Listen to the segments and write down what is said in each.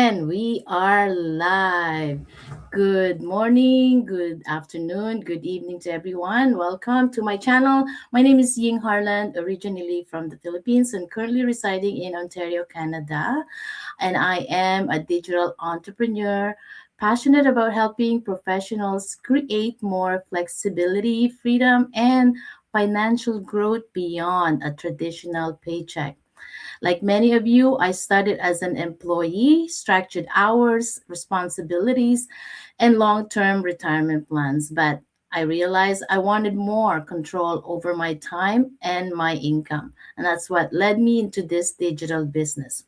And we are live. Good morning, good afternoon, good evening to everyone. Welcome to my channel. My name is Ying Harland, originally from the Philippines and currently residing in Ontario, Canada. And I am a digital entrepreneur, passionate about helping professionals create more flexibility, freedom, and financial growth beyond a traditional paycheck. Like many of you, I started as an employee, structured hours, responsibilities, and long term retirement plans. But I realized I wanted more control over my time and my income. And that's what led me into this digital business.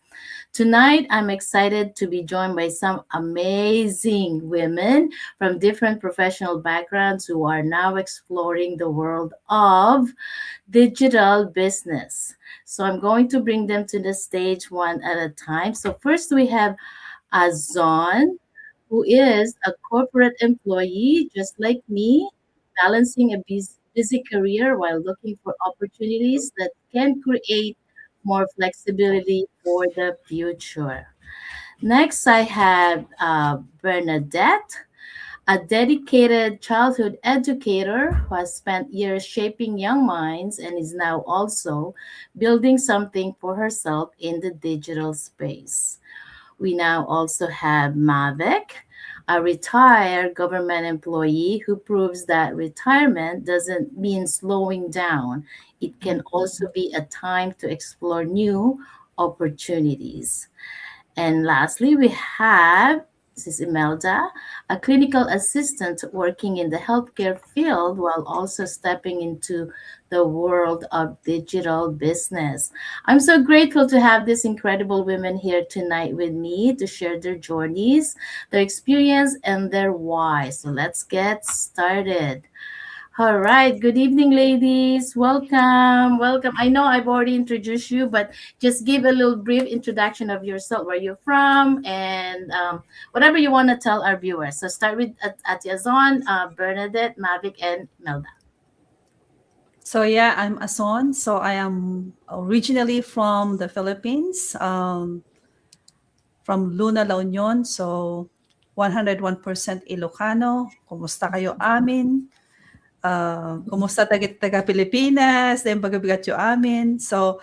Tonight, I'm excited to be joined by some amazing women from different professional backgrounds who are now exploring the world of digital business. So I'm going to bring them to the stage one at a time. So first we have Azon, who is a corporate employee just like me, balancing a busy career while looking for opportunities that can create more flexibility for the future. Next, I have Bernadette, a dedicated childhood educator who has spent years shaping young minds and is now also building something for herself in the digital space. We now also have Mavic, a retired government employee who proves that retirement doesn't mean slowing down. It can also be a time to explore new opportunities. And lastly, we have this is Imelda, a clinical assistant working in the healthcare field while also stepping into the world of digital business. I'm so grateful to have these incredible women here tonight with me to share their journeys, their experience, and their why. So let's get started. All right. Good evening, ladies. Welcome. Welcome. I know I've already introduced you, but just give a little brief introduction of yourself, where you're from, and whatever you want to tell our viewers. So start with Atiazon, Bernadette, Mavic, and Melda. So yeah, I'm Ason. So I am originally from the Philippines, from Luna, La Union. So 101% Ilocano. Kumusta kayo amin? Kumusta taga Pilipinas? Then bagabigat yo amin. So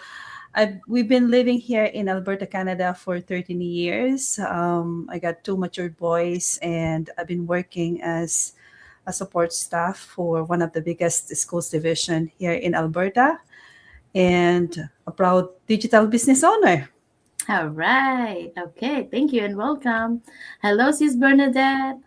we've been living here in Alberta, Canada for 13 years. I got two mature boys and I've been working as a support staff for one of the biggest schools division here in Alberta and a proud digital business owner. All right. Okay. Thank you and welcome. Hello, Sis Bernadette.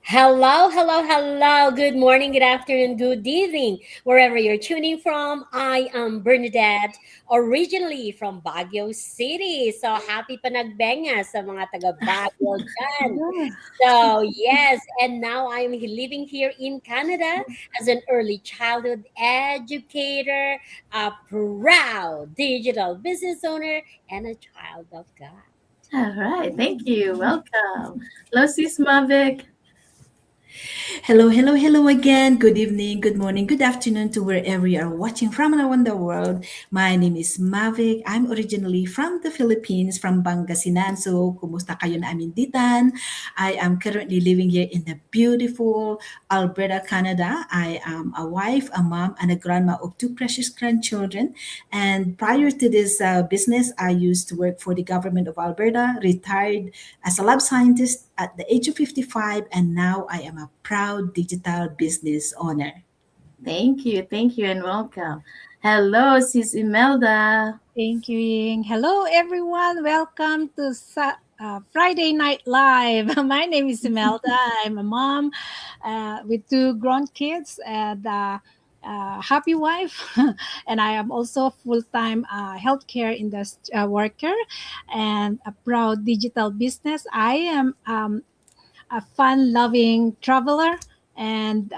Hello, hello, hello. Good morning, good afternoon, good evening. Wherever you're tuning from, I am Bernadette, originally from Baguio City. So happy panagbenga sa mga taga Baguio dyan. So yes, and now I'm living here in Canada as an early childhood educator, a proud digital business owner, and a child of God. All right. Thank you. Welcome. Hello, Sis Mavic. Hello, hello, hello again. Good evening, good morning, good afternoon to wherever you are watching from around the world. My name is Mavic. I'm originally from the Philippines, from Pangasinan. So, kumusta kayo na aminditan? I am currently living here in the beautiful Alberta, Canada. I am a wife, a mom, and a grandma of two precious grandchildren. And prior to this business, I used to work for the government of Alberta, retired as a lab scientist at the age of 55, and now I am a proud digital business owner. Thank you, and welcome. Hello, Sis Imelda. Thank you, Ying. Hello, everyone. Welcome to Friday Night Live. My name is Imelda. I'm a mom with two grown kids and happy wife. And I am also a full-time healthcare industry worker and a proud digital business. I am a fun-loving traveler and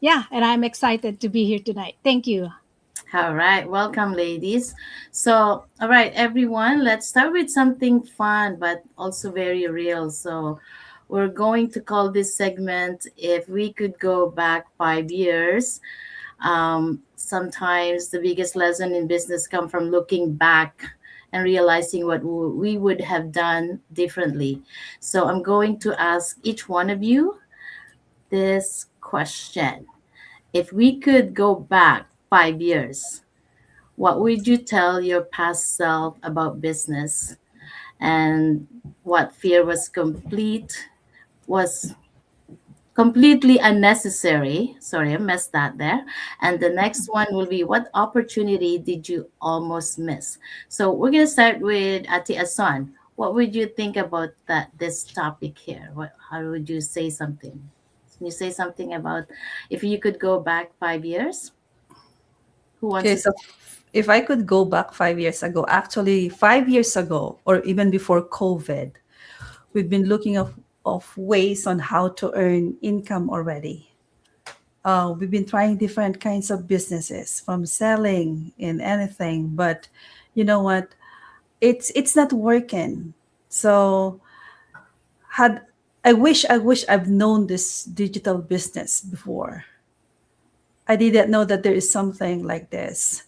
yeah, and I'm excited to be here tonight. Thank you. All right, welcome, ladies. So, all right, everyone, let's start with something fun but also very real. So, we're going to call this segment If We Could Go Back 5 years. Sometimes the biggest lesson in business come from looking back and realizing what we would have done differently. So I'm going to ask each one of you this question. If we could go back 5 years, what would you tell your past self about business, and what fear was completely unnecessary? Sorry, I messed that there. And the next one will be, what opportunity did you almost miss? So we're gonna start with Ati Asan. What would you think about this topic here? How would you say something? Can you say something about if you could go back 5 years? Who wants Okay, to? so if I could go back 5 years ago, actually 5 years ago, or even before COVID, we've been looking of ways on how to earn income already. We've been trying different kinds of businesses, from selling in anything, but you know what? It's not working. So had I wish I've known this digital business before. I didn't know that there is something like this.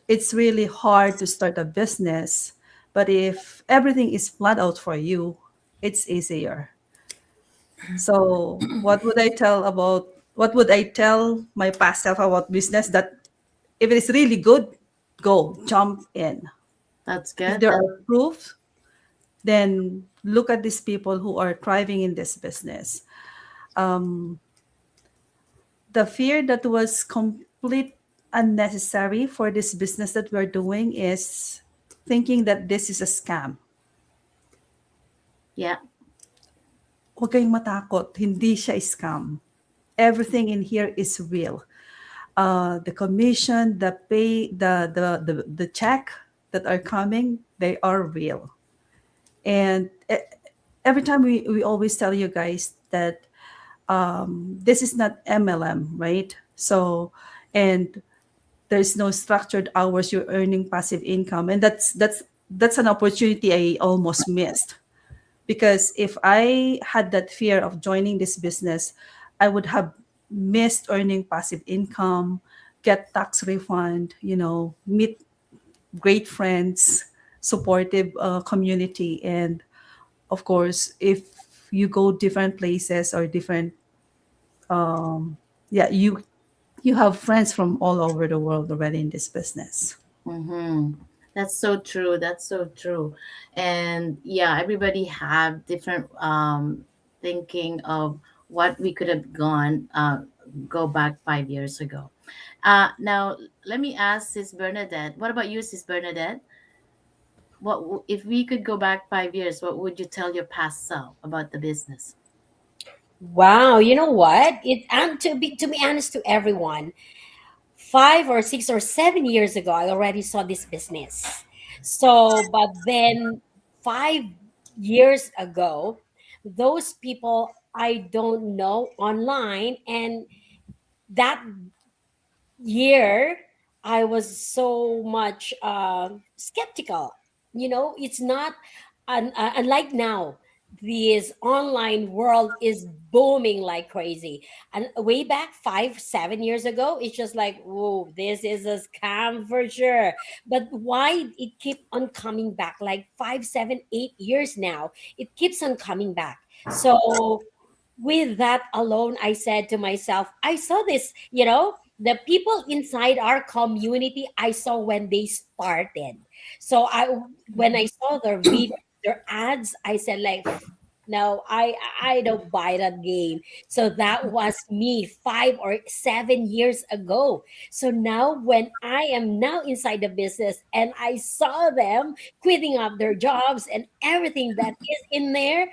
It's really hard to start a business, but if everything is planned out for you, it's easier. So what would I tell my past self about business? That if it is really good, go jump in. That's If good. there are proofs, then look at these people who are thriving in this business. The fear that was complete unnecessary for this business that we're doing is thinking that this is a scam. Yeah. Huwag kayong matakot, hindi siya scam. Everything in here is real. The commission, the pay, the check that are coming, they are real. And every time we always tell you guys that this is not MLM, right? So, and there's no structured hours, you're earning passive income, and that's an opportunity I almost missed, because if I had that fear of joining this business, I would have missed earning passive income, get tax refund, meet great friends, supportive community, and of course, if you go different places or different, yeah, you have friends from all over the world already in this business. Mm-hmm. That's so true. That's so true. And yeah, everybody have different thinking of what we could have go back 5 years ago. Now let me ask Sis Bernadette. What about you, Sis Bernadette? If we could go back 5 years? What would you tell your past self about the business? Wow, you know what? It and to be honest to everyone, 5 or 6 or 7 years ago, I already saw this business. So, but then 5 years ago, those people I don't know online, and that year I was so much skeptical. It's not unlike now. This online world is booming like crazy, and way back 5 7 years ago, it's just like, whoa, this is a scam for sure. But why it keep on coming back, like 5 7 8 years now, it keeps on coming back. So with that alone, I said to myself, I saw this, the people inside our community, I saw when they started. So when I saw their video, their ads, I said like, no, I don't buy that game. So that was me 5 or 7 years ago. So now when I am now inside the business and I saw them quitting up their jobs and everything that is in there,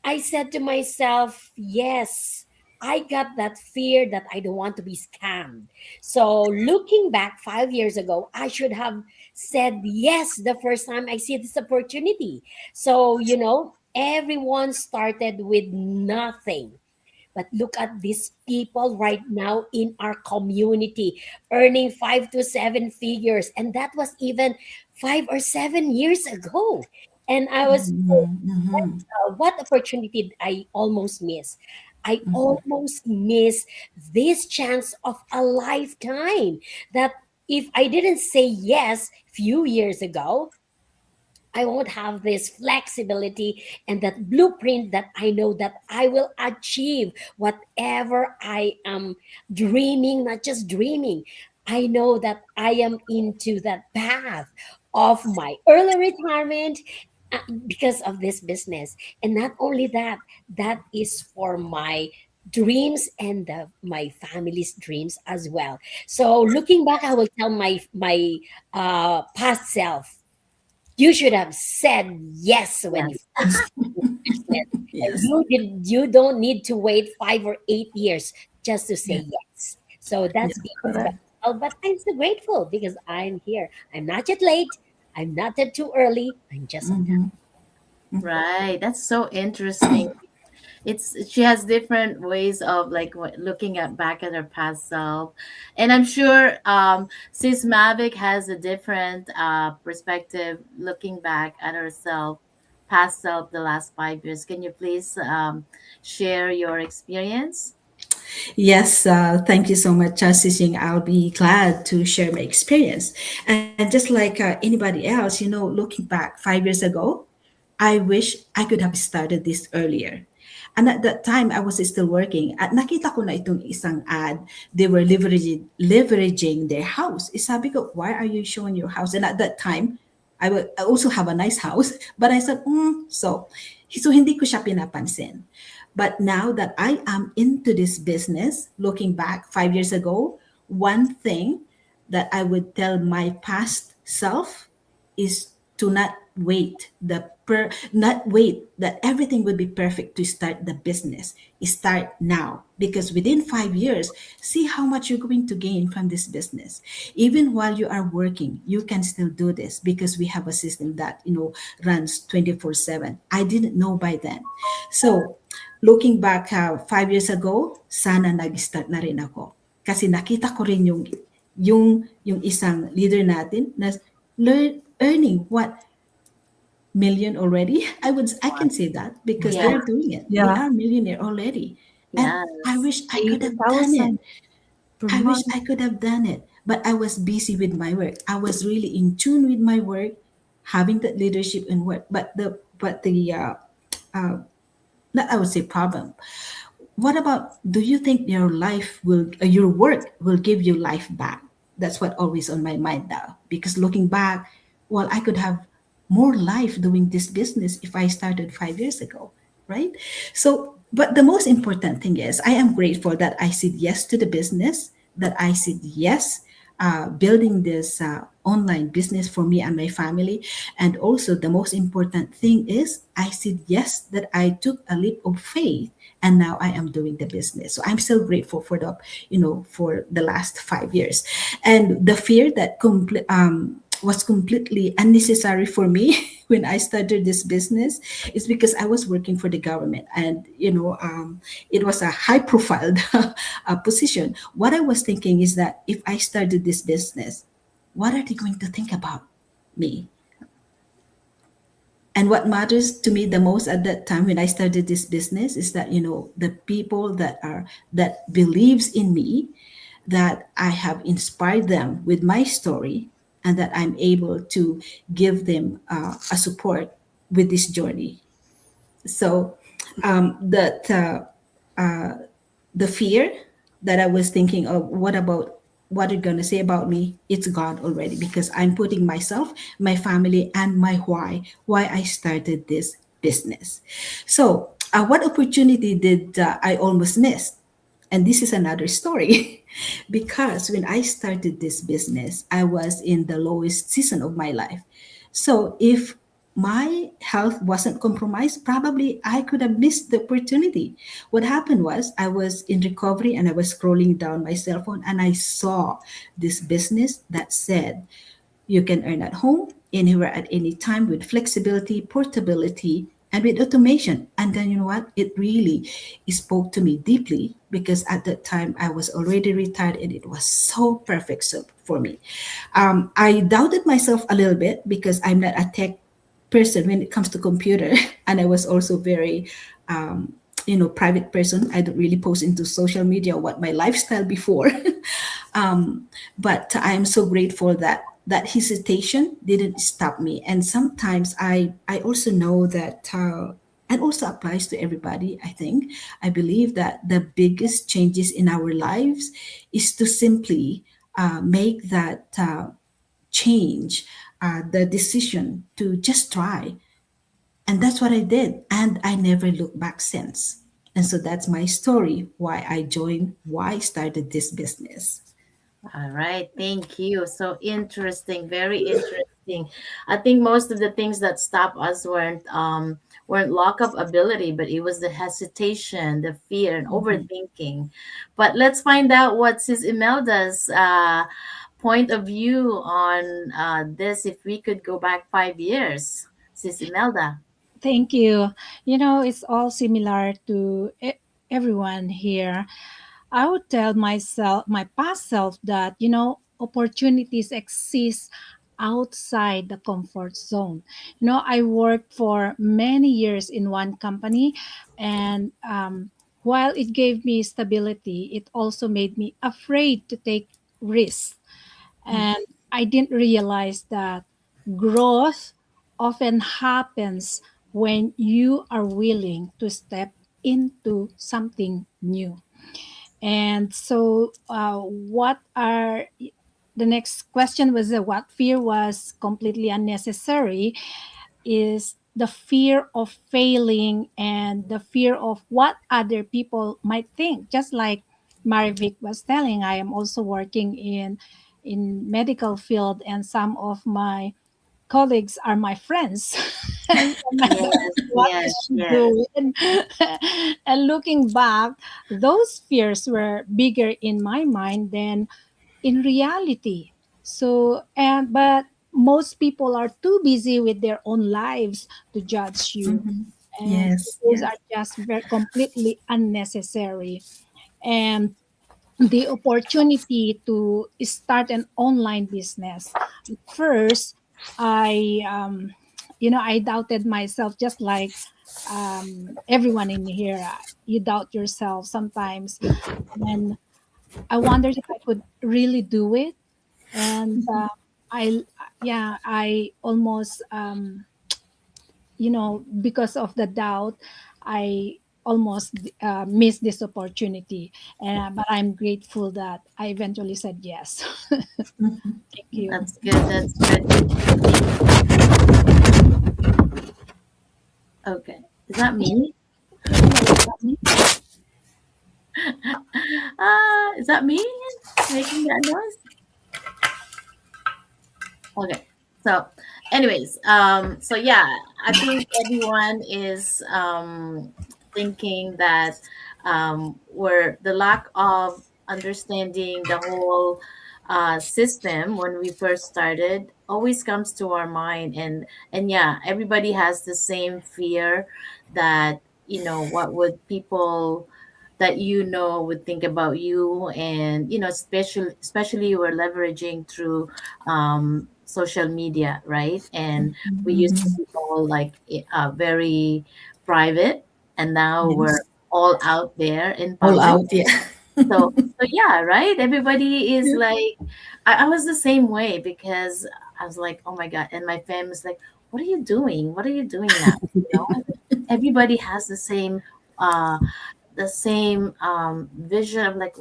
I said to myself, yes, I got that fear that I don't want to be scammed. So looking back 5 years ago, I should have said yes the first time I see this opportunity. So, everyone started with nothing. But look at these people right now in our community earning 5 to 7 figures. And that was even 5 or 7 years ago. And I was what opportunity did I almost miss? I almost miss this chance of a lifetime that if I didn't say yes few years ago, I won't have this flexibility and that blueprint that I know that I will achieve whatever I am dreaming, not just dreaming. I know that I am into that path of my early retirement uh, because of this business. And not only that, that is for my dreams and my family's dreams as well. So looking back, I will tell my past self, you should have said yes when you Yes. first started this business. And Yes. you don't need to wait 5 or 8 years just to say Yeah. yes. So Yeah. that's being Correct. respectful. But I'm so grateful because I'm here. I'm not yet late. I'm not yet too early. I'm just on time. Mm-hmm. Right. That's so interesting. It's she has different ways of like looking at back at her past self, and I'm sure since Mavic has a different perspective looking back at herself, past self, the last 5 years. Can you please share your experience? Yes, thank you so much, Sising. I'll be glad to share my experience. And just like anybody else, looking back 5 years ago, I wish I could have started this earlier. And at that time, I was still working. At nakita ko na itong isang ad, they were leveraging their house. Sabi ko, why are you showing your house? And at that time, I also have a nice house. But I said, so hindi ko siya pinapansin. But now that I am into this business, looking back 5 years ago, one thing that I would tell my past self is to not wait that everything would be perfect to start the business. Start now, because within 5 years, see how much you're going to gain from this business. Even while you are working, you can still do this because we have a system that runs 24/7. I didn't know by then. So looking back 5 years ago, sana nag-start na rin ako. Kasi nakita ko rin yung isang leader natin na earning what million already. I can say that because Yeah. they're doing it. They Yeah, are millionaire already. And I Yes. wish I could have done it. 80,000 per I wish month. I could have done it. But I was busy with my work. I was really in tune with my work, having that leadership and work. But the not I would say problem. What about, do you think your work will give you life back? That's what always on my mind now. Because looking back, well, I could have more life doing this business if I started 5 years ago, right? So, but the most important thing is I am grateful that I said yes to the business, that I said yes building this online business for me and my family. And also, the most important thing is I said yes, that I took a leap of faith, and now I am doing the business. So I'm still grateful for the last 5 years. And the fear that was completely unnecessary for me when I started this business is because I was working for the government, and it was a high profile position. What I was thinking is that if I started this business, what are they going to think about me? And what matters to me the most at that time when I started this business is that the people that believes in me, that I have inspired them with my story, and that I'm able to give them a support with this journey. So that the fear that I was thinking of, what are you going to say about me? It's gone already, because I'm putting myself, my family, and my why I started this business. So, what opportunity did I almost miss? And this is another story because when I started this business, I was in the lowest season of my life. So if my health wasn't compromised, probably I could have missed the opportunity. What happened was I was in recovery and I was scrolling down my cell phone and I saw this business that said you can earn at home, anywhere at any time, with flexibility, portability, and with automation. And then you know what? It really spoke to me deeply because at that time I was already retired and it was so perfect for me. I doubted myself a little bit because I'm not a tech person when it comes to computer, and I was also very private person. I don't really post into social media what my lifestyle before. But I am so grateful that that hesitation didn't stop me. And sometimes I also know that and also applies to everybody. I think I believe that the biggest changes in our lives is to simply make that change, the decision to just try. And that's what I did. And I never looked back since. And so that's my story, why I joined, why I started this business. All right, thank you. So interesting, very interesting. I think most of the things that stop us weren't lock up ability, but it was the hesitation, the fear, and overthinking. But let's find out what Sis Imelda's point of view on this. If we could go back 5 years, Sis Imelda. Thank you. It's all similar to everyone here. I would tell myself, my past self, that, opportunities exist outside the comfort zone. I worked for many years in one company, and while it gave me stability, it also made me afraid to take risks. And I didn't realize that growth often happens when you are willing to step into something new. And so, what are the next question was, what fear was completely unnecessary is the fear of failing and the fear of what other people might think. Just like Marivik was telling, I am also working in medical field, and some of my colleagues are my friends. And I don't Yes, know what I yes, should yes. do. And looking back, those fears were bigger in my mind than in reality. So, and but most people are too busy with their own lives to judge you. And so Yes, those yes. are just very completely unnecessary. And the opportunity to start an online business. At first, I doubted myself, just like everyone in here. You doubt yourself sometimes, and I wondered if I could really do it. And I almost, because of the doubt, I almost missed this opportunity. And but I'm grateful that I eventually said yes. Thank you. That's good. That's good. Okay. Is that me? I don't know what's happening. Is that me making that noise? Okay. So, anyways, so yeah, I think everyone is thinking that we're the lack of understanding the whole system when we first started always comes to our mind, and yeah, everybody has the same fear that what would people that would think about you, and especially we're leveraging through social media, right? And we used to be all like very private, and now we're Yes. all out there in All public. out, yeah. So yeah, right, everybody is like, I was the same way, because I was like, oh my god, and my family's like, what are you doing now, everybody has uh the same vision of like,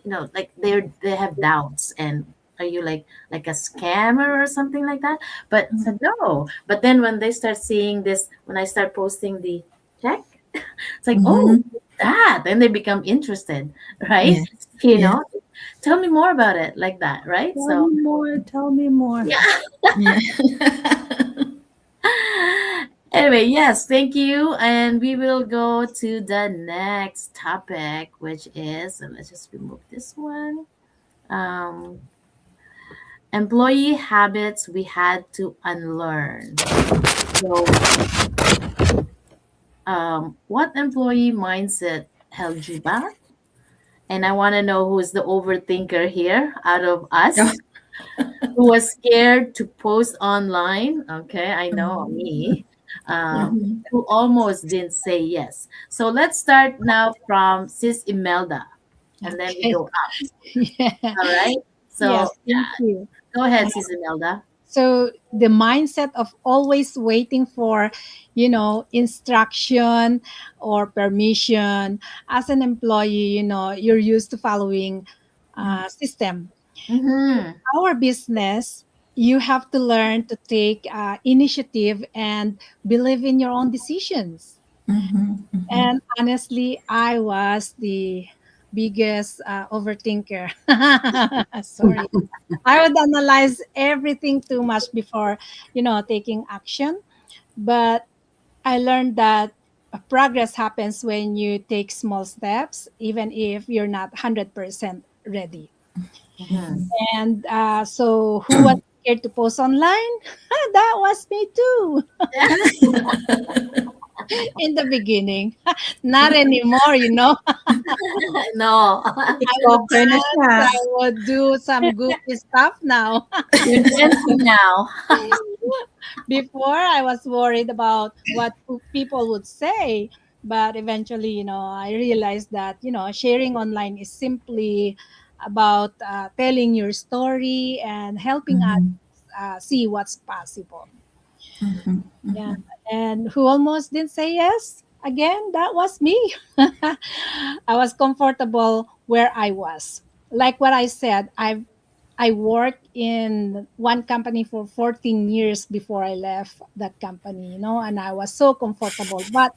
like they have doubts, and are you like a scammer or something like that? But I said no. But then when they start seeing this, when I start posting the check, it's like, oh, Mhm. that, then they become interested, right? Yes, you yes, know Tell me more about it, like that, right? Tell So me more, tell me more. yeah. anyway, yes, thank you. And we will go to the next topic, which is, so let's just remove this one. Um, Employee habits we had to unlearn. So, what employee mindset held you back? And I want to know who's the overthinker here out of Yeah. us, who was scared to post online. Okay, I know me. uh, Mhm. who almost didn't say yes. So let's start now from Sis Imelda, and then we Okay. go up. Yeah. All right. Yes, So thank you. go ahead, Sis Imelda. So the mindset of always waiting for, instruction or permission as an employee, you're used to following system. Mm-hmm. Our business, you have to learn to take initiative and believe in your own decisions. Mhm. Mhm. And honestly, I was the biggest overthinker. Sorry. I would analyze everything too much before, taking action. But I learned that progress happens when you take small steps, even if you're not 100% ready. Mm-hmm. And so, who was scared to post online? That was me too in the beginning. Not anymore. No, I would TikToker na dance, siya. I would do some goofy stuff now. you're dancing now. Before, I was worried about what people would say, but eventually, I realized that, sharing online is simply about telling your story and helping others Mhm. see what's possible. Mhm. Yeah. Mhm. And who almost didn't say yes? Again, that was me. I was comfortable where I was. Like what I said, I worked in one company for 14 years before I left that company, and I was so comfortable. But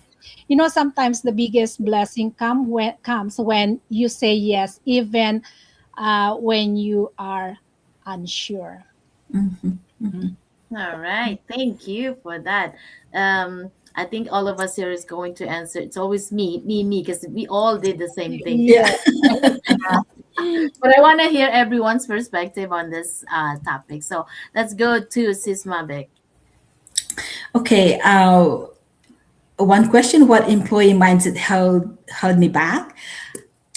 sometimes the biggest blessing comes when you say yes, even when you are unsure. Mhm. Mhm. All right. Thank you for that. I think all of us here is going to answer. It's always me, because we all did the same thing. Yeah. Yeah. But I want to hear everyone's perspective on this topic. So let's go to Sis Mabek. Okay. One question: what employee mindset held me back?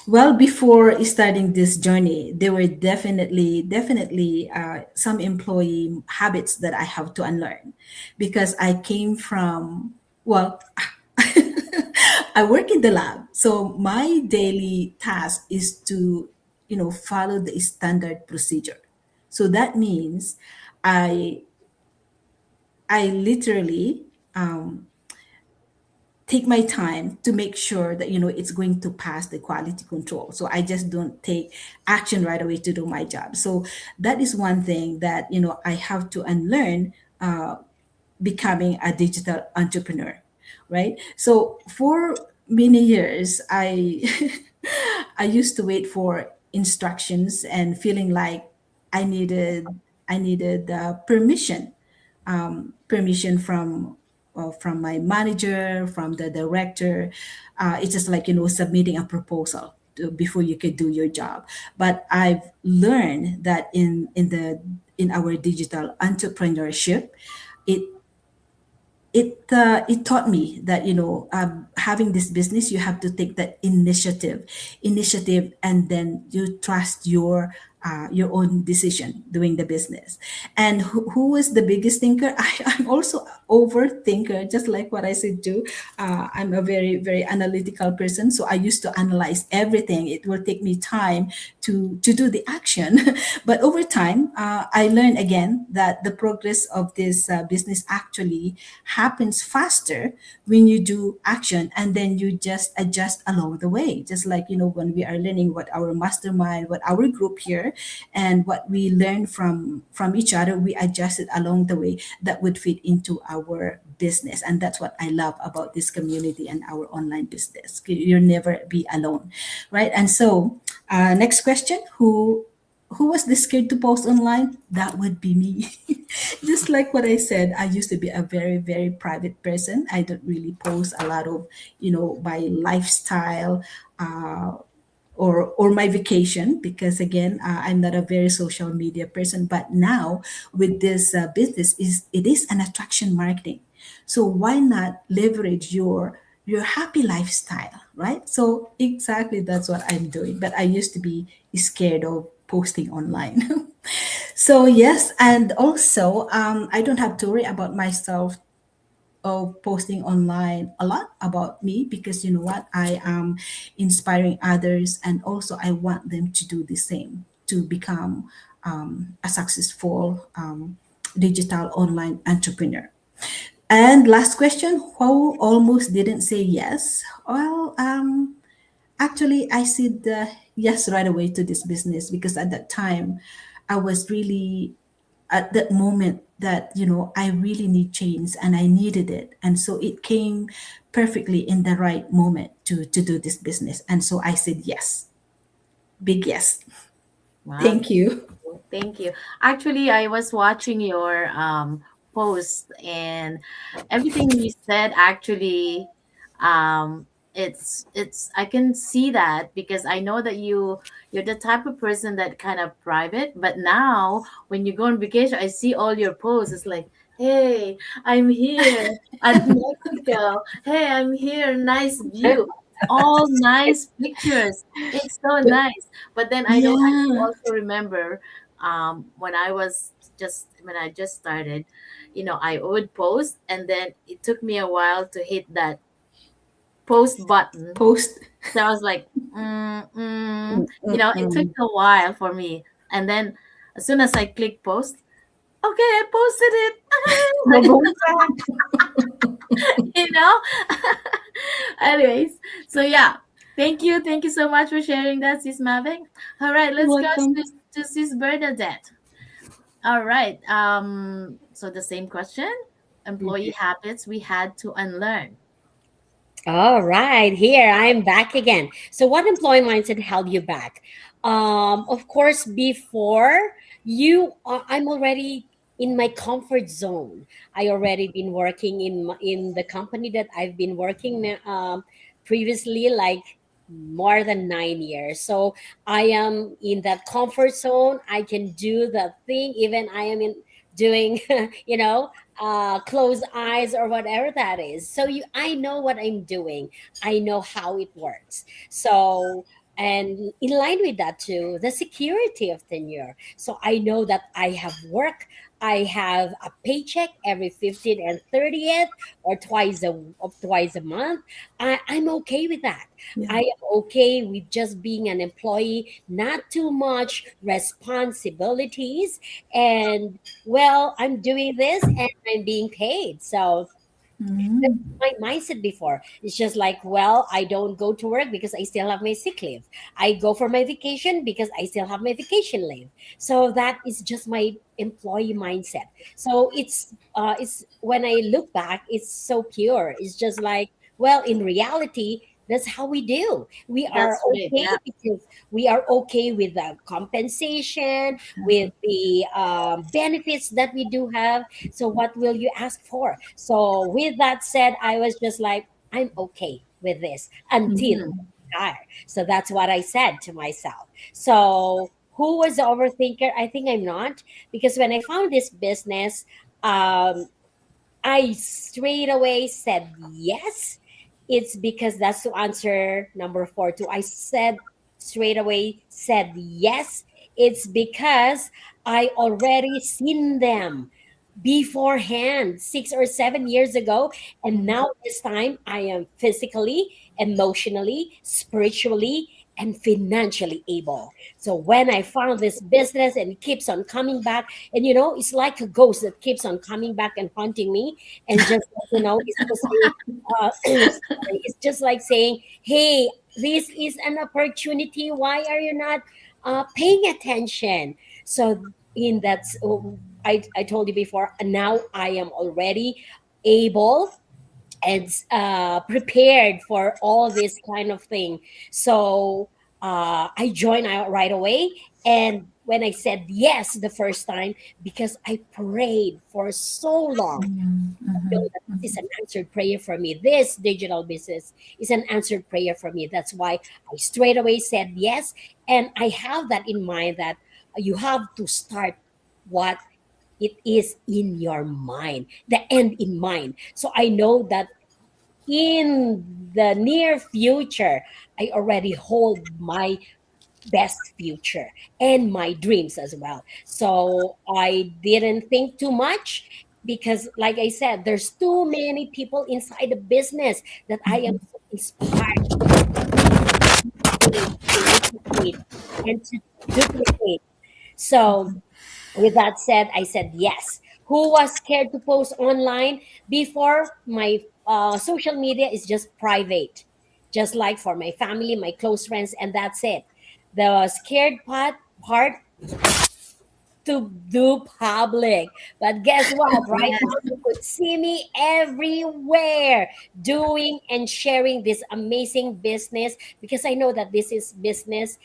Well, before starting this journey, there were definitely some employee habits that I have to unlearn, because I came from, well, I work in the lab, so my daily task is to, follow the standard procedure. So that means I I literally take my time to make sure that it's going to pass the quality control, so I just don't take action right away to do my job. So that is one thing that I have to unlearn, becoming a digital entrepreneur, right? So for many years, I used to wait for instructions and feeling like I needed permission from my manager, from the director. It's just like submitting a proposal before you could do your job. But I've learned that in our digital entrepreneurship, it it taught me that having this business, you have to take that initiative, and then you trust your own decision doing the business. And who was the biggest thinker? I'm also overthinker, just like what I said too. I'm a very very analytical person, so I used to analyze everything. It will take me time to do the action. But over time, I learned again that the progress of this business actually happens faster when you do action, and then you just adjust along the way, just like when we are learning what our mastermind, what our group here, and what we learn from each other, we adjust it along the way that would fit into our business. And that's what I love about this community and our online business. You'll never be alone, right? And so, next question: who was this scared to post online? That would be me. Just like what I said, I used to be a very, very private person. I don't really post a lot of, my lifestyle, or my vacation, because again, I'm not a very social media person. But now with this business, it is an attraction marketing. So why not leverage your happy lifestyle, right? So exactly that's what I'm doing. But I used to be scared of posting online. So yes, and also I don't have to worry about myself of posting online a lot about me, because you know what, I am inspiring others, and also I want them to do the same, to become a successful digital online entrepreneur. And last question, who almost didn't say yes? Well, actually, I said yes right away to this business, because at that time, I was really at that moment that, you know, I really need change and I needed it. And so it came perfectly in the right moment to do this business. And so I said yes, big yes. Wow. Thank you. Thank you. Actually, I was watching your post, and everything you said actually, it's I can see that, because I know that you're the type of person that kind of private, but now when you go on vacation, I see all your posts. It's like, hey, I'm here at Mexico. Hey, I'm here. Nice view. All nice pictures. It's so But nice. But then I yeah, also remember when I just started, I would post, and then it took me a while to hit that post button. post. So I was like, it took a while for me. And then as soon as I click post, okay, I posted it. Mabuhay. you know Anyways, so yeah, thank you so much for sharing that, sis Mavic. All right, You're let's go welcome. to sis Bernadette. All right. So the same question. Employee habits we had to unlearn. All right, here I'm back again. So, what employee mindset held you back? Of course, before I'm already in my comfort zone. I already been working in the company that I've been working previously, like more than 9 years. So I am in that comfort zone. I can do the thing, even I am in doing, close eyes or whatever that is. So I know what I'm doing. I know how it works. So, and in line with that too, the security of tenure. So I know that I have work. I have a paycheck every 15th and 30th, or twice a month. I'm okay with that. Yeah. I am okay with just being an employee, not too much responsibilities, and well, I'm doing this and I'm being paid. So that's Mm. my mindset before. It's just like, well, I don't go to work because I still have my sick leave. I go for my vacation because I still have my vacation leave. So that is just my employee mindset. So it's when I look back, it's so pure. It's just like, well, in reality, that's how we do. We are That's right. okay Yeah. because we are okay with the compensation, with the benefits that we do have. So what will you ask for? So with that said, I was just like, I'm okay with this until Mhm. I retire. So that's what I said to myself. So who was the overthinker? I think I'm not, because when I found this business, um, I straight away said yes. It's because that's to answer number four too. I said straight away said yes. It's because I already seen them beforehand 6 or 7 years ago, and Mm. now this time I am physically, emotionally, spiritually, and financially able. So when I found this business and it keeps on coming back, and it's like a ghost that keeps on coming back and haunting me, and just it's just saying, sorry, it's just like saying, hey, this is an opportunity, why are you not paying attention? So in that, I told you before, now I am already able and prepared for all this kind of thing. So I joined out right away. And when I said yes the first time, because I prayed for so long, Mm. know Mhm. that this is an answered prayer for me. This digital business is an answered prayer for me. That's why I straight away said yes. And I have that in mind, that you have to start what it is in your mind, the end in mind. So I know that in the near future, I already hold my best future and my dreams as well. So I didn't think too much. because like I said, there's too many people inside the business that I am so inspired to replicate and to duplicate. So with that said, I said yes. Who was scared to post online before? My social media is just private, just like for my family, my close friends, and that's it. The scared part to do public. But guess what? Right Yes. now, you could see me everywhere doing and sharing this amazing business, because I know that this is business.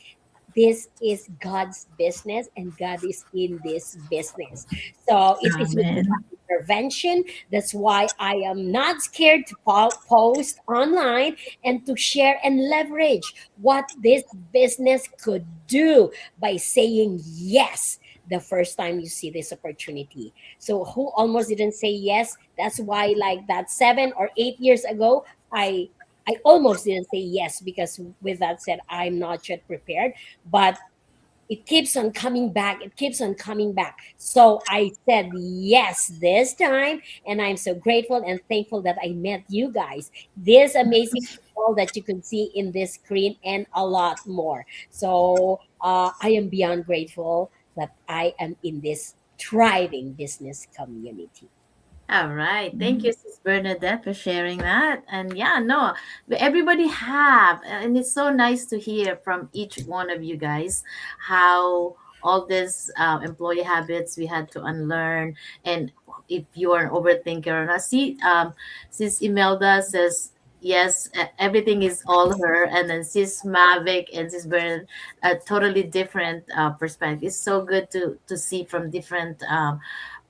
This is God's business, and God is in this business. So it's really Amen. about intervention. That's why I am not scared to post online and to share and leverage what this business could do by saying yes the first time you see this opportunity. So who almost didn't say yes? That's why, like that 7 or 8 years ago, I almost didn't say yes, because with that said, I'm not yet prepared, but it keeps on coming back. It keeps on coming back. So I said yes this time, and I'm so grateful and thankful that I met you guys, this amazing people that you can see in this screen, and a lot more. So I am beyond grateful that I am in this thriving business community. All right. Thank you, Sis Bernadette, for sharing that. And yeah, no, everybody have, and it's so nice to hear from each one of you guys how all these employee habits we had to unlearn, and if you are an overthinker or not. See, Sis Imelda says yes, everything is all her, and then Sis Mavic and Sis Bernadette, a totally different perspective. It's so good to see from different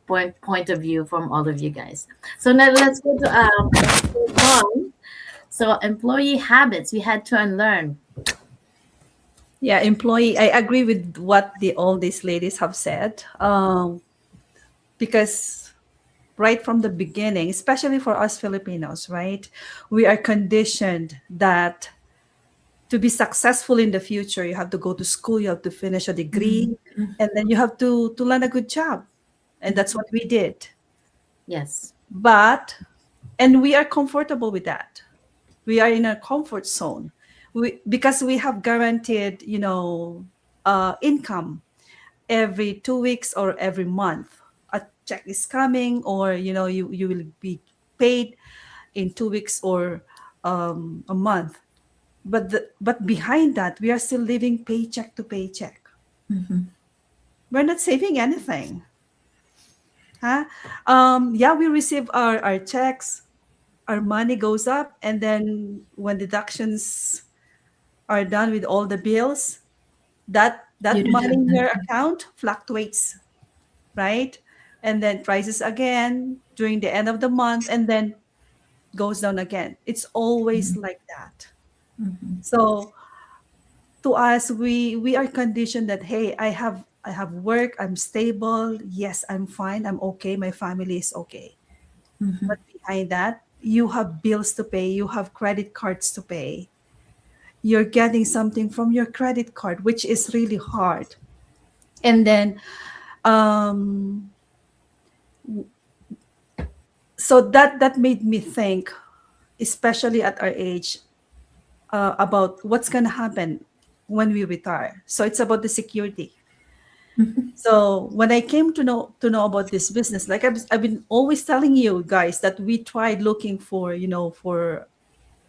point of view from all of you guys. So now let's go to let's move on. So employee habits we had to unlearn. Yeah, employee. I agree with what the all these ladies have said. Because right from the beginning, especially for us Filipinos, right, we are conditioned that to be successful in the future, you have to go to school, you have to finish a degree, and then you have to land a good job, and that's what we did. Yes. But and we are comfortable with that. We are in a comfort zone. Because we have guaranteed, income every 2 weeks or every month. A check is coming, or you will be paid in 2 weeks or a month. But behind that, we are still living paycheck to paycheck. We're not saving anything. Huh? Yeah, we receive our checks, our money goes up, and then when deductions are done with all the bills, You that don't money have in that. your account fluctuates, right? And then prices again during the end of the month, and then goes down again. It's always like that. So to us, we are conditioned that, hey, I have work, I'm stable, yes, I'm fine, I'm okay, my family is okay. But behind that, you have bills to pay, you have credit cards to pay, you're getting something from your credit card, which is really hard. And then um so that made me think, especially at our age, about what's going to happen when we retire. So it's about the security. So when I came to know about this business, like I've been always telling you guys that we tried looking for, for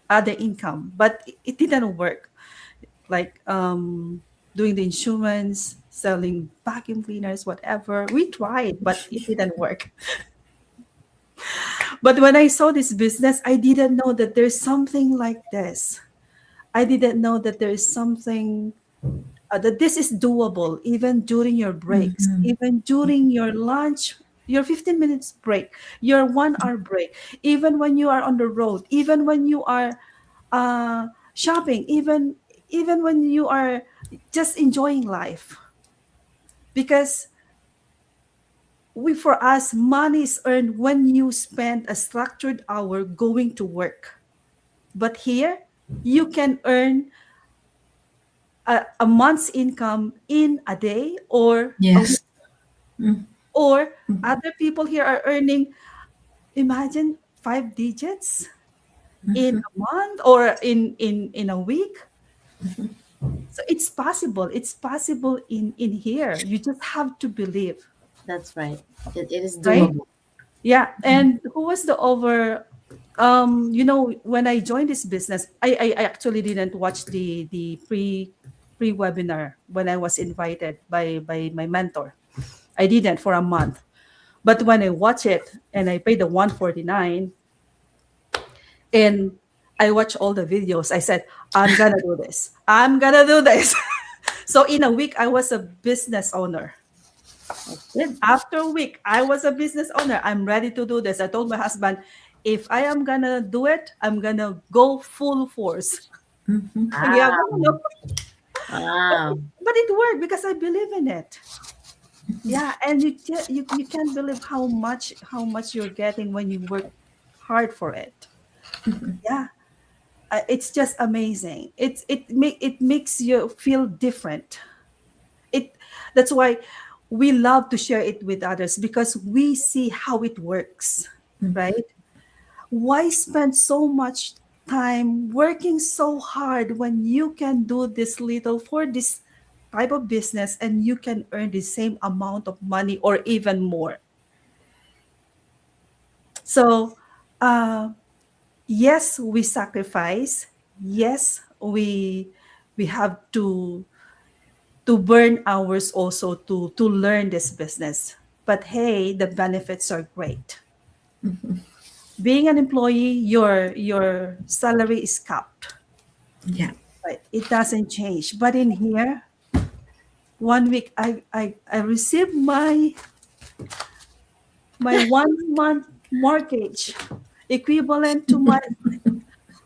other income, but it didn't work. Like doing the insurance, selling vacuum cleaners, whatever. We tried, but it didn't work. But when I saw this business, I didn't know that there's something like this. I didn't know that there is something that this is doable even during your breaks, even during your lunch, your 15 minutes break, your 1 hour break, even when you are on the road, even when you are shopping, even when you are just enjoying life. Because for us, money is earned when you spend a structured hour going to work. But here, you can earn a month's income in a day or a week. Yes. Or other people here are earning, imagine, 5 digits in a month or in a week. So it's possible. It's possible in here. You just have to believe, That's right. It is right? doable. Yeah. And who was the over when I joined this business, I actually didn't watch the pre webinar when I was invited by my mentor. I didn't for a month. But when I watch it and I pay the 149 and I watch all the videos, I said, I'm gonna do this. I'm gonna do this. So in a week, I was a business owner. That's good. After a week, I was a business owner. I'm ready to do this. I told my husband, if I am gonna do it, I'm gonna go full force. Yeah, Wow. Wow. but it worked because I believe in it. Yeah, and you can't believe how much you're getting when you work hard for it. Yeah, it's just amazing. It makes you feel different. It That's why we love to share it with others because we see how it works, right? Why spend so much time working so hard when you can do this little for this type of business and you can earn the same amount of money or even more? So, uh, yes, we sacrifice. Yes, we have to burn hours also to learn this business. But hey, the benefits are great. Being an employee, your salary is capped, Yeah. right? It doesn't change. But in here, 1 week I received my 1 month mortgage equivalent to my,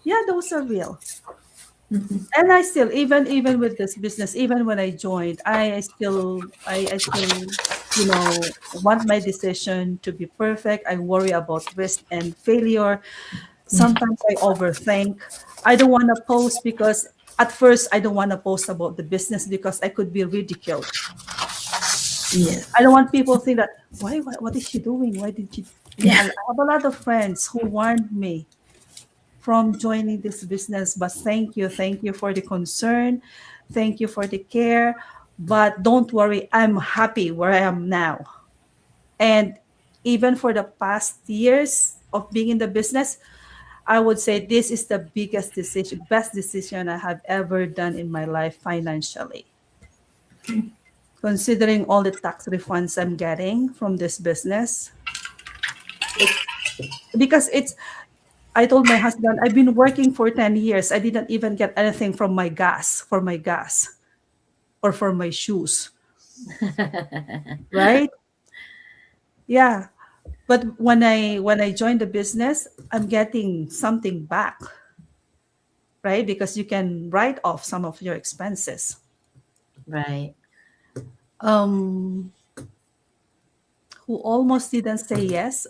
yeah, those are real. And I still, even with this business, even when I joined, I still want my decision to be perfect. I worry about risk and failure. Sometimes I overthink. I don't want to post because at first I don't want to post about the business because I could be ridiculed. Yes. I don't want people to think that, what is she doing? Why did she? Yeah, I Yeah. have a lot of friends who warned me from joining this business. But thank you for the concern, thank you for the care. But don't worry, I'm happy where I am now. And even for the past years of being in the business, I would say this is the biggest decision, best decision I have ever done in my life financially. Considering all the tax refunds I'm getting from this business, it's because it's I told my husband, I've been working for 10 years. I didn't even get anything from my gas or for my shoes, right? Yeah. But when I joined the business, I'm getting something back, right? Because you can write off some of your expenses. Right. Um, who almost didn't say yes.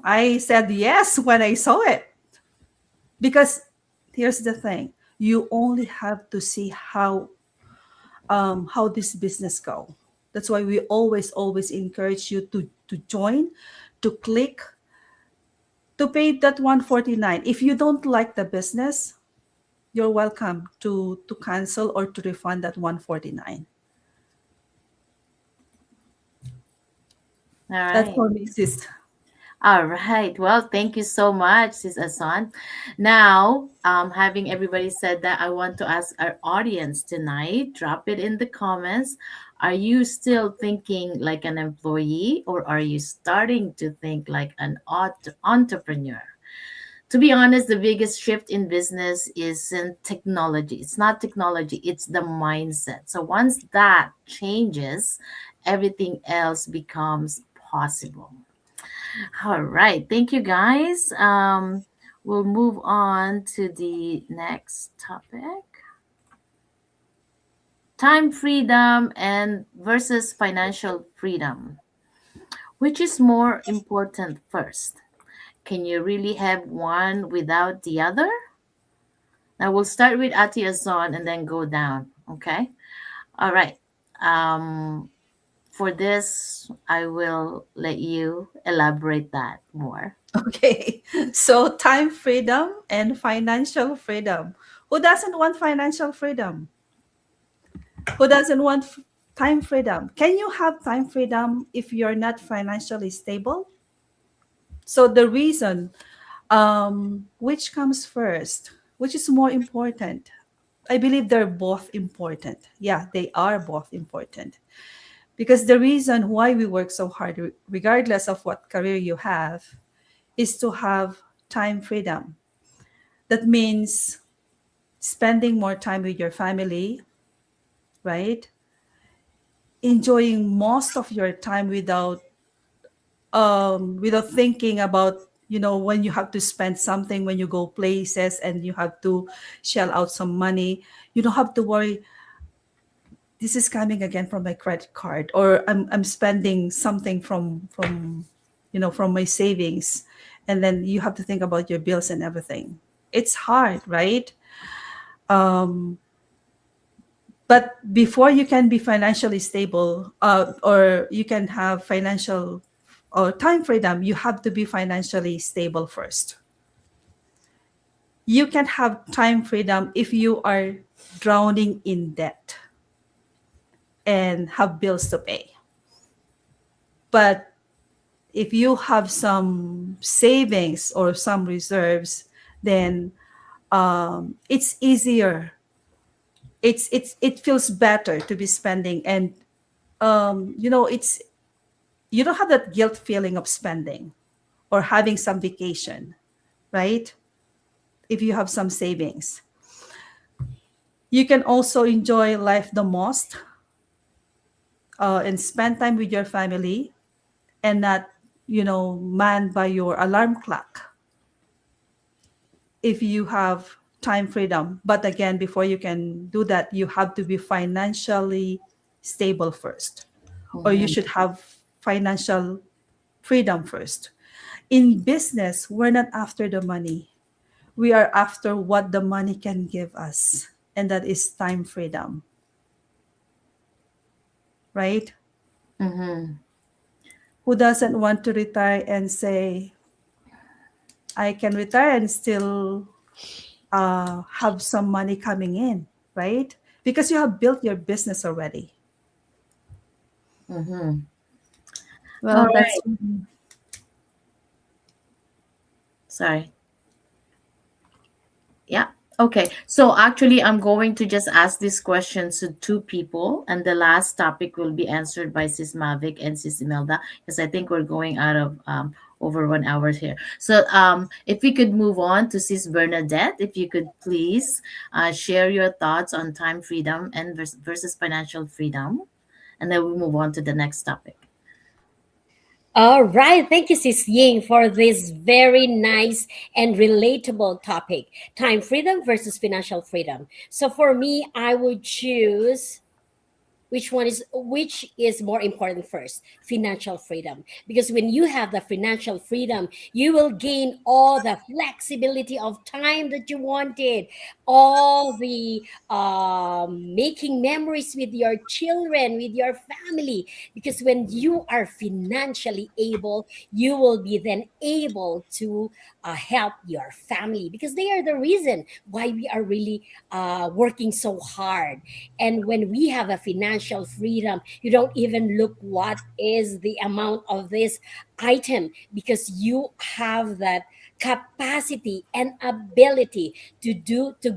I said yes when I saw it. Because here's the thing. You only have to see how this business go. That's why we always encourage you to join, to click, to pay that 149. If you don't like the business, you're welcome to cancel or to refund that 149. All That's right. for me, sis. All right. Well, thank you so much, Sis Asan. Now, having everybody said that, I want to ask our audience tonight, drop it in the comments. Are you still thinking like an employee, or are you starting to think like an entrepreneur? To be honest, the biggest shift in business isn't technology. It's not technology, it's the mindset. So once that changes, everything else becomes possible. All right. Thank you, guys. We'll move on to the next topic. Time freedom and versus financial freedom. Which is more important first? Can you really have one without the other? Now we'll start with Ati Azon and then go down. Okay. All right. Um, for this, I will let you elaborate that more. Okay. So time freedom and financial freedom. Who doesn't want financial freedom? Who doesn't want time freedom? Can you have time freedom if you're not financially stable? So the reason, which comes first, which is more important? I believe they're both important. Yeah, they are both important. Because the reason why we work so hard, regardless of what career you have, is to have time freedom. That means spending more time with your family, right? Enjoying most of your time without thinking about, when you have to spend something, when you go places and you have to shell out some money. You don't have to worry, this is coming again from my credit card, or I'm spending something from my savings, and then you have to think about your bills and everything. It's hard, right? um but before you can be financially stable, or you can have financial or time freedom, you have to be financially stable first. You can have time freedom if you are drowning in debt and have bills to pay. But if you have some savings or some reserves, then it's easier. It feels better to be spending, and it's you don't have that guilt feeling of spending or having some vacation, right? If you have some savings, you can also enjoy life the most, and spend time with your family, and not manned by your alarm clock if you have time freedom. But again, before you can do that, you have to be financially stable first, or you Mm-hmm. should have financial freedom first. In business, we're not after the money. We are after what the money can give us, and that is time freedom, right? Mm-hmm. Who doesn't want to retire and say, I can retire and still have some money coming in, right? Because you have built your business already. Mm-hmm. All Well, that's right. Sorry. Yeah. Okay. So actually, I'm going to just ask these questions to two people, and the last topic will be answered by Sis Mavic and Sis Imelda, because I think we're going out of over 1 hour here. So if we could move on to Sis Bernadette, if you could please share your thoughts on time freedom and versus financial freedom, and then we'll move on to the next topic. All right. Thank you, Sis Ying, for this very nice and relatable topic, time freedom versus financial freedom. So for me, I would choose which is more important first, financial freedom, because when you have the financial freedom, you will gain all the flexibility of time that you wanted, all the making memories with your children, with your family, because when you are financially able, you will be then able to help your family, because they are the reason why we are really working so hard. And when we have a financial freedom, you don't even look what is the amount of this item, because you have that capacity and ability to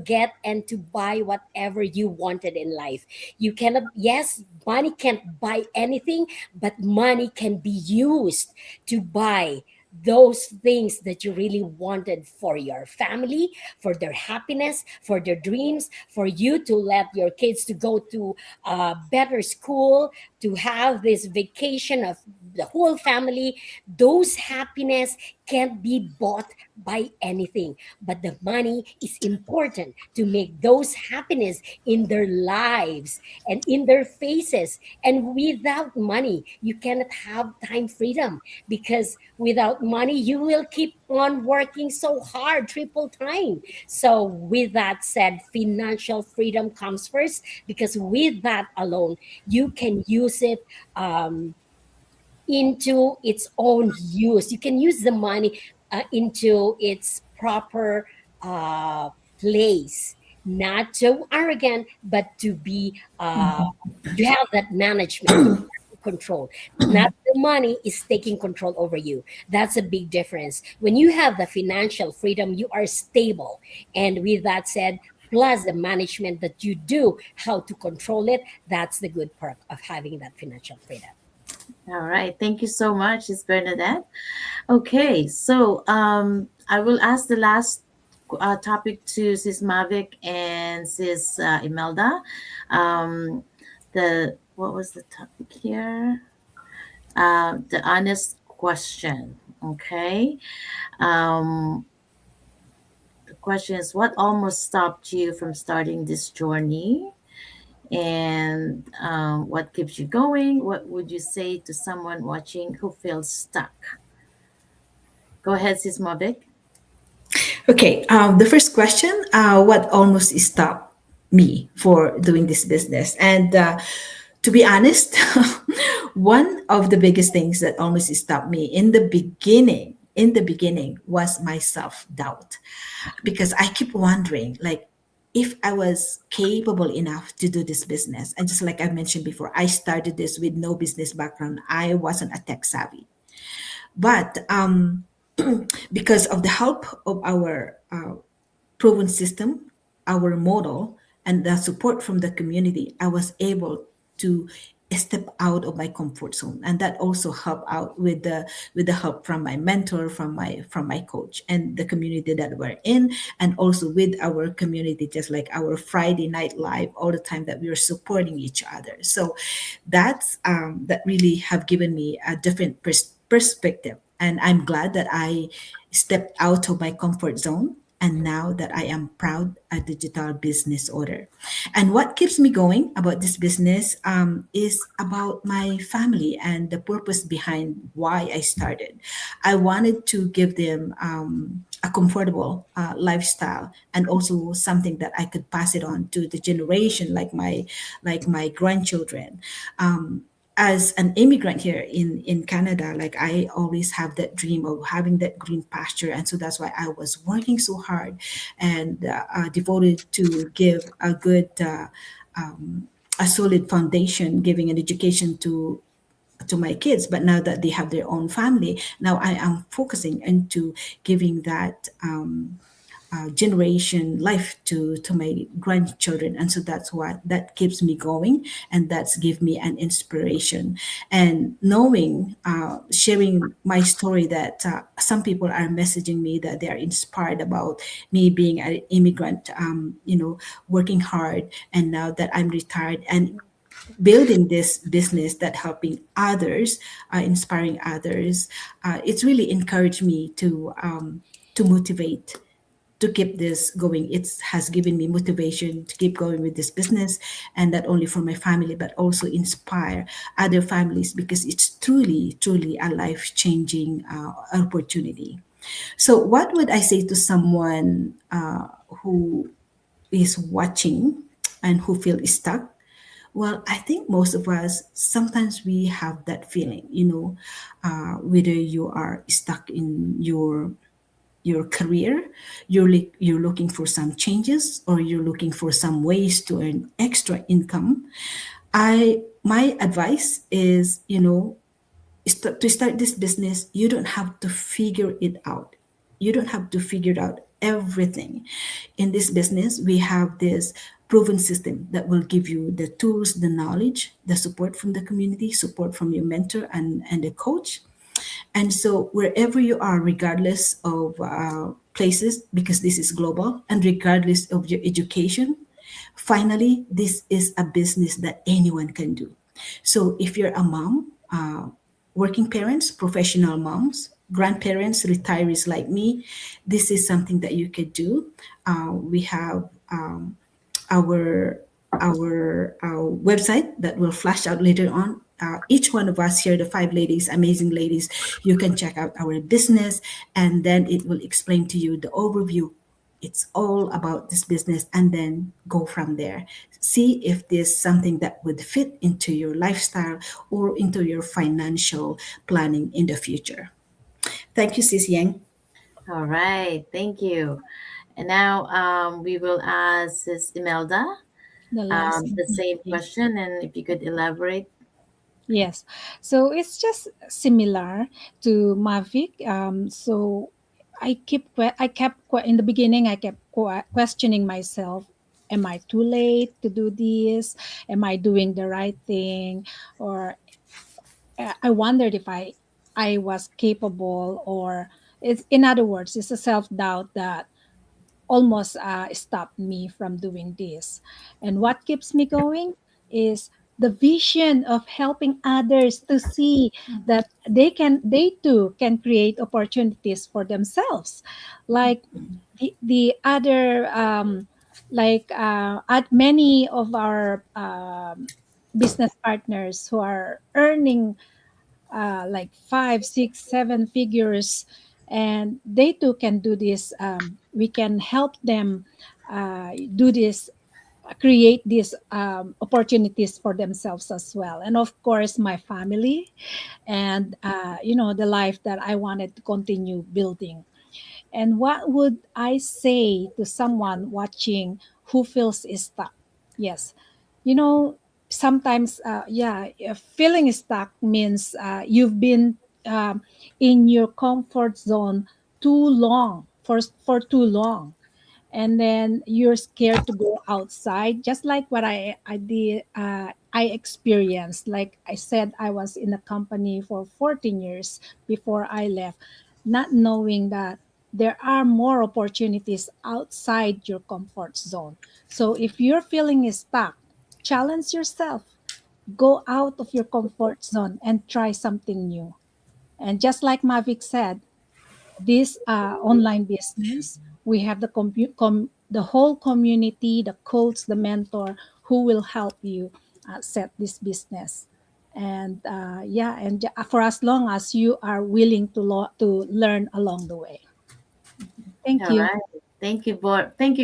get and to buy whatever you wanted in life. You cannot, yes, money can't buy anything, but money can be used to buy those things that you really wanted for your family, for their happiness, for their dreams, for you to let your kids to go to a better school, to have this vacation of the whole family. Those happiness can't be bought by anything, but the money is important to make those happiness in their lives and in their faces. And without money, you cannot have time freedom, because without money, you will keep on working so hard, triple time. So, with that said, financial freedom comes first, because with that alone, you can use use it into its own use. You can use the money into its proper uh, place, not so arrogant, but to be to have that management, to have control. Not the money is taking control over you. That's a big difference. When you have the financial freedom, you are stable. And with that said, plus the management that you do, how to control it, that's the good perk of having that financial freedom. All right. Thank you so much, Ms. Bernadette. Okay, so I will ask the last topic to Sis Mavic and Sis Imelda. Um, the what was the topic here? The honest question. Okay. Um, the question is, what almost stopped you from starting this journey? And what keeps you going? What would you say to someone watching who feels stuck? Go ahead, Sis Mavic. Okay, the first question, what almost stopped me for doing this business? And to be honest, one of the biggest things that almost stopped me in the beginning was my self-doubt, because I keep wondering, like, if I was capable enough to do this business. And just like I mentioned before, I started this with no business background. I wasn't a tech savvy. But because of the help of our proven system, our model, and the support from the community, I was able to step out of my comfort zone, and that also helped out with the help from my mentor, from my coach, and the community that we're in, and also with our community, just like our Friday night live, all the time that we are supporting each other. So that really have given me a different perspective, and I'm glad that I stepped out of my comfort zone, and now that I am proud a digital business owner. And what keeps me going about this business is about my family and the purpose behind why I started. I wanted to give them a comfortable lifestyle, and also something that I could pass it on to the generation, like my grandchildren. As an immigrant here in Canada, like, I always have that dream of having that green pasture. And so that's why I was working so hard and devoted to give a solid foundation, giving an education to my kids. But now that they have their own family, now I am focusing into giving that generation life to my grandchildren. And so that's what that keeps me going, and that's give me an inspiration. And knowing, sharing my story, that some people are messaging me that they are inspired about me being an immigrant, working hard, and now that I'm retired and building this business that helping others, inspiring others, it's really encouraged me to motivate, to keep this going. It has given me motivation to keep going with this business, and not only for my family, but also inspire other families, because it's truly, truly a life changing opportunity. So, what would I say to someone who is watching and who feel stuck? Well, I think most of us sometimes we have that feeling, whether you are stuck in your career, you're looking for some changes, or you're looking for some ways to earn extra income. I My advice is, to start this business, you don't have to figure it out. You don't have to figure out everything. In this business, we have this proven system that will give you the tools, the knowledge, the support from the community, support from your mentor and the coach. And so, wherever you are, regardless of places, because this is global, and regardless of your education, finally, this is a business that anyone can do. So, if you're a mom, working parents, professional moms, grandparents, retirees like me, this is something that you could do. We have our our website that will flash out later on. Each one of us here, the five ladies, amazing ladies, you can check out our business, and then it will explain to you the overview it's all about this business, and then go from there. See if this is something that would fit into your lifestyle or into your financial planning in the future. Thank you, Sis Yang. All right, thank you. And now we will ask Sis Imelda The last. the same Okay. question, and if you could elaborate. Yes. So it's just similar to Mavic. So I kept in the beginning. I kept questioning myself. Am I too late to do this? Am I doing the right thing? Or I wondered if I was capable, or it's, in other words, it's a self doubt that almost stopped me from doing this. And what keeps me going is the vision of helping others to see that they too can create opportunities for themselves, like the other at many of our business partners who are earning like 5, 6, 7 figures, and they too can do this. We can help them do this, create these opportunities for themselves as well, and of course my family, and the life that I wanted to continue building. And what would I say to someone watching who feels stuck? Yes, you know, sometimes, feeling stuck means you've been in your comfort zone too long, for too long, and then you're scared to go outside, just like what I did. I experienced, like I said, I was in a company for 14 years before I left, not knowing that there are more opportunities outside your comfort zone. So if you're feeling stuck, challenge yourself, go out of your comfort zone and try something new. And just like Mavic said, this online business, we have the whole community, the coach, the mentor, who will help you set this business. And for as long as you are willing to learn along the way. Thank All you. right. Thank you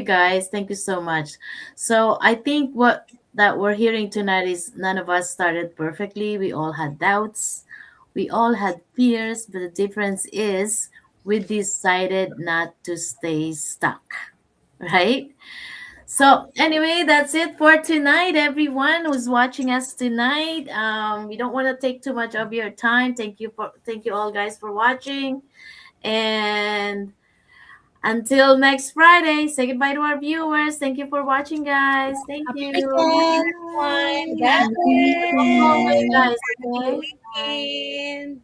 guys. Thank you so much. So I think what that we're hearing tonight is none of us started perfectly. We all had doubts. We all had fears, but the difference is we decided not to stay stuck. Right? So anyway, that's it for tonight, everyone who's watching us tonight. We don't want to take too much of your time. Thank you all guys for watching. And until next Friday, say goodbye to our viewers. Thank you for watching, guys. Thank Happy you. Weekend, weekend. everyone. Happy God Walk away, weekend. guys. bless. Happy Okay. Bye. weekend.